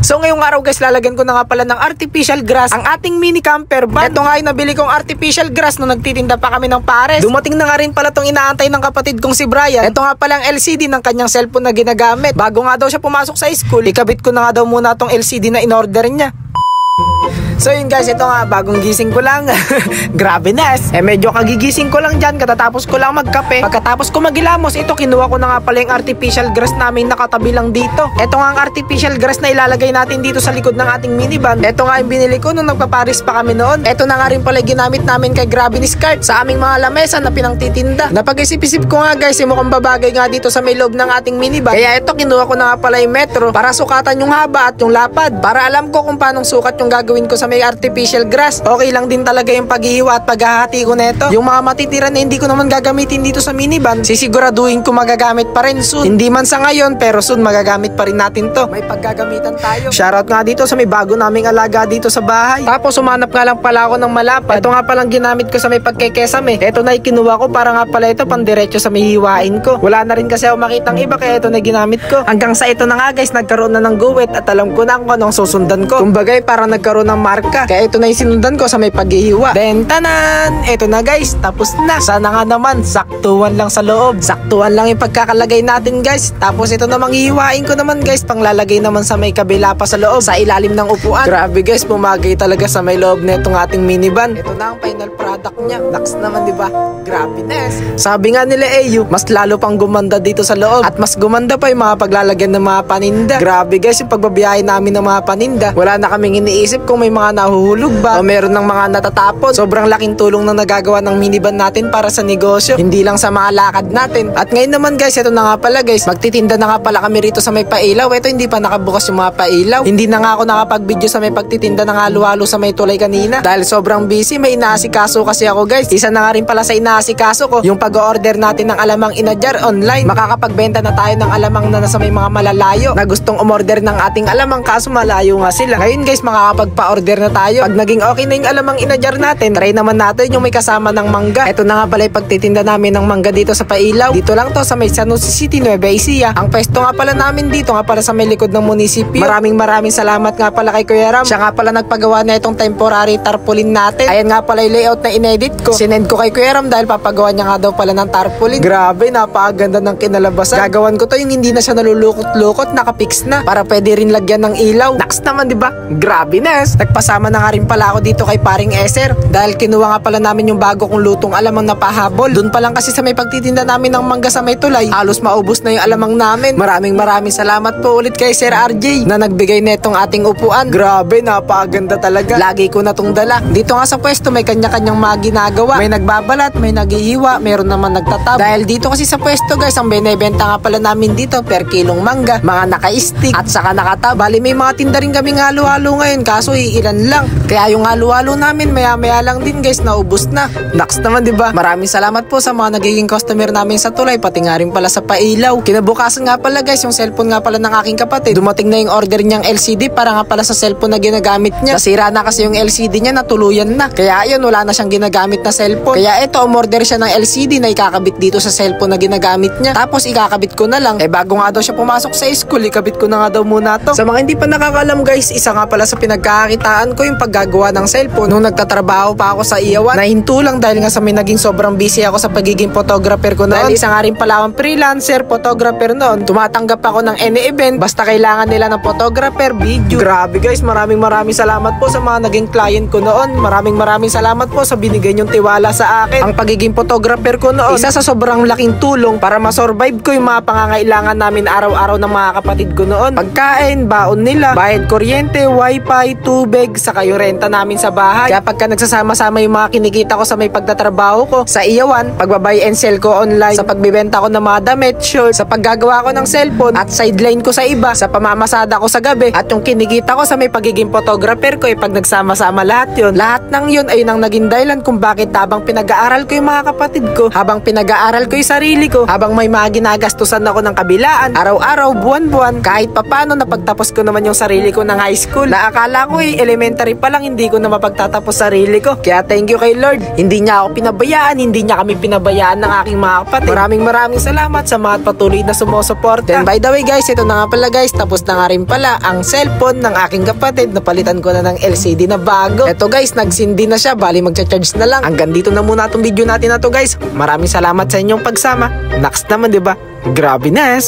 So ngayong araw guys, lalagyan ko na nga pala ng artificial grass ang ating mini camper van. Ito nga yung nabili kong artificial grass nung nagtitinda pa kami ng pares. Dumating na nga rin pala tong inaantay ng kapatid kong si Brian. Ito nga pala ang LCD ng kanyang cellphone na ginagamit. Bago nga daw siya pumasok sa school, ikabit ko na nga daw muna tong LCD na in-order niya. So yun guys, ito nga, bagong gising ko lang. Grabe Nes. Medyo kagigising ko lang dyan, katatapos ko lang magkape. Pagkatapos ko magilamos, ito kinuha ko na nga pala yung artificial grass namin nakatabi lang dito. Ito nga ang artificial grass na ilalagay natin dito sa likod ng ating minivan. Ito nga yung binili ko nung nagpaparis pa kami noon. Ito na nga rin pala ginamit namin kay Grabe ni Scart sa aming mga lamesa na pinangtitinda. Napag-isip-isip ko nga guys, mukhang babagay nga dito sa may loob ng ating minivan. Kaya ito, kinuha ko na nga pala yung metro para sukatan yung haba at yung lapad. Para alam ko kung paanong sukat yung gagawin ko sa may artificial grass. Okay lang din talaga yung paghihiwa at paghahati ko neto. Yung mga matitira na hindi ko naman gagamitin dito sa minivan, sisiguraduhin ko magagamit pa rin soon. Hindi man sa ngayon, pero soon magagamit pa rin natin to. May paggagamitan tayo. Shoutout nga dito sa may bago naming alaga dito sa bahay. Tapos sumanap nga lang pala ako ng malapad. Ito nga palang ginamit ko sa may pagkekesame. Ito na ikinuha ko para nga pala ito pandiretso sa may hiwain ko. Wala na rin kasi ako makitang iba, kaya ito na ginamit ko. Hanggang sa ito na nga guys, nagkaroon na ng guwit at alam ko na kung anong susundan ko. Kumbagay, para nagkaroon ng marka. Kaya ito na yung sinundan ko sa may paghihiwa. Then tanan! Ito na guys, tapos na. Sana nga naman, saktuhan lang sa loob. Saktuhan lang yung pagkakalagay natin guys. Tapos ito namang hihiwain ko naman guys, panglalagay naman sa may kabila pa sa loob, sa ilalim ng upuan. Grabe guys, pumagay talaga sa may loob na itong ating minivan. Ito na ang final product niya. Naks naman, diba? Grabe Nes. Sabi nga nila mas lalo pang gumanda dito sa loob. At mas gumanda pa yung mga paglalagyan ng mga paninda. Grabe guys, yung pagbabiyahe namin ng mga paninda. Wala na kaming iniisip kung may mga nahuhulog ba o meron ng mga natatapon. Sobrang laking tulong na nagagawa ng minivan natin para sa negosyo, hindi lang sa mga lakad natin. At ngayon naman guys, ito na nga pala guys, magtitinda na nga pala kami rito sa may pailaw. Ito hindi pa nakabukas yung mga pailaw. Hindi na nga ako nakapag-video sa may pagtitinda ng halo-halo sa may tulay kanina dahil sobrang busy. May inaasikaso kasi ako guys. Isa na nga rin pala sa inaasikaso ko, yung pag-order natin ng alamang Inadyar online. Makakapagbenta na tayo ng alamang na nasa may mga malalayo na gustong umorder ng ating alamang, kaso malayo nga sila. Ngayon guys, makakapagpa-order na tayo. Pag naging okay na yung alamang Inadyar natin, try naman natin yung may kasama ng mangga. Ito na nga pala yung pagtitinda namin ng mangga dito sa Pailaw. Dito lang to sa may San Jose City, Nueva Ecija. Ang pwesto nga pala namin dito nga pala sa may likod ng munisipyo. Maraming salamat nga pala kay Kuya Ram. Siya nga pala nagpagawa na itong temporary tarpaulin natin. Ayan nga pala yung layout na inedit ko. Sinend ko kay Kuya Ram dahil papagawa niya nga daw pala ng tarpaulin. Grabe, napakaganda ng kinalabasan. Gagawan ko to yung hindi na siya nalulukot-lukot, nakapix na para pwede rin lagyan ng ilaw. Naks naman, diba? Grabe Nes. Nagpasama na nga rin pala ako dito kay paring Eser dahil kinuha nga pala namin yung bago kong lutong alamang na pahabol. Doon pa lang kasi sa may pagtitinda namin ng mangga sa may tulay, halos maubos na yung alamang namin. Maraming salamat po ulit kay Sir RJ na nagbigay netong ating upuan. Grabe, napakaganda talaga. Lagi ko na tong dala. Dito nga sa pwesto may kanya-kanyang mga ginagawa. May nagbabalat, may naghihiwa, meron naman nagtatab. Dahil dito kasi sa pwesto guys, ang binebenta nga pala namin dito per kilong mangga, mga naka-stick at saka nakatab. Bali may mga tinda rin kaming halo-halo ngayon, kaso iilan lang. Kaya yung halo-halo namin maya-maya lang din guys, naubos na. Naks naman, diba? Maraming salamat po sa mga nagiging customer namin sa tulay, pati nga rin pala sa Pailaw. Kinabukasan nga pala guys, yung cellphone nga pala ng aking kapatid, dumating na yung order niyang LCD para nga pala sa cellphone na ginagamit niya. Nasira na kasi yung LCD niya, natuluyan na. Kaya ayun, wala na siyang ginagamit na cellphone. Kaya ito, umorder siya ng LCD na ikakabit dito sa cellphone na ginagamit niya. Tapos ikakabit ko na lang. Bago nga daw siya pumasok sa school, ikabit ko na nga daw muna to. Sa mga hindi pa nakakalam guys, isa nga pala sa pinagkakakitaan ko yung paggagawa ng cellphone. Nung nagtatrabaho pa ako sa Iyawan, nahinto lang dahil nga sa may naging sobrang busy ako sa pagiging photographer ko noon. Dahil isa nga rin pala akong freelancer photographer noon. Tumatanggap ako ng any event basta kailangan nila ng photographer, video. Grabe guys, maraming salamat po sa mga naging client ko noon. Maraming salamat po sa binigay niyong tiwala sa akin. Ang pagiging photographer ko noon, isa sa sobrang laking tulong para masurvive ko yung mga pangangailangan namin araw-araw ng mga kapatid ko noon. Pagkain, baon nila, bayad kuryente, wifi, tubig, saka yung renta namin sa bahay. Kaya pagka nagsasama-sama yung mga kinikita ko sa may pagtatrabaho ko sa Iyawan, pagbabay and sell ko online, sa pagbibenta ko ng mga damit, shorts, sa paggagawa ko ng cellphone at sideline ko sa iba, sa pamamasada ko sa gabi, at yung kinikita ko sa may pagiging photographer ko, pag nagsama-sama lahat yun. Lahat ng yun ay nang naging dahilan kung bakit habang pinag-aaral ko yung mga kapatid ko, habang pinag-aaral ko yung sarili ko, habang may mga ginagastusan ako ng kabilaan, araw-araw, buwan-buwan, kahit papano napagtapos ko naman yung sarili ko ng high school. Na akala ko elementary elementary pa lang hindi ko na mapagtatapos sarili ko. Kaya thank you kay Lord. Hindi niya ako pinabayaan, hindi niya kami pinabayaan ng aking mga kapatid. Maraming salamat sa mga patuloy na sumusuporta. Then by the way guys, ito na nga pala guys, tapos na nga rin pala ang cellphone ng aking kapatid. Napalitan ko na ng LCD na bago. Ito guys, nagsindi na siya, bali magcha-charge na lang. Hanggang dito na muna itong video natin na to guys. Maraming salamat sa inyong pagsama. Next naman, 'di ba? Grabe na.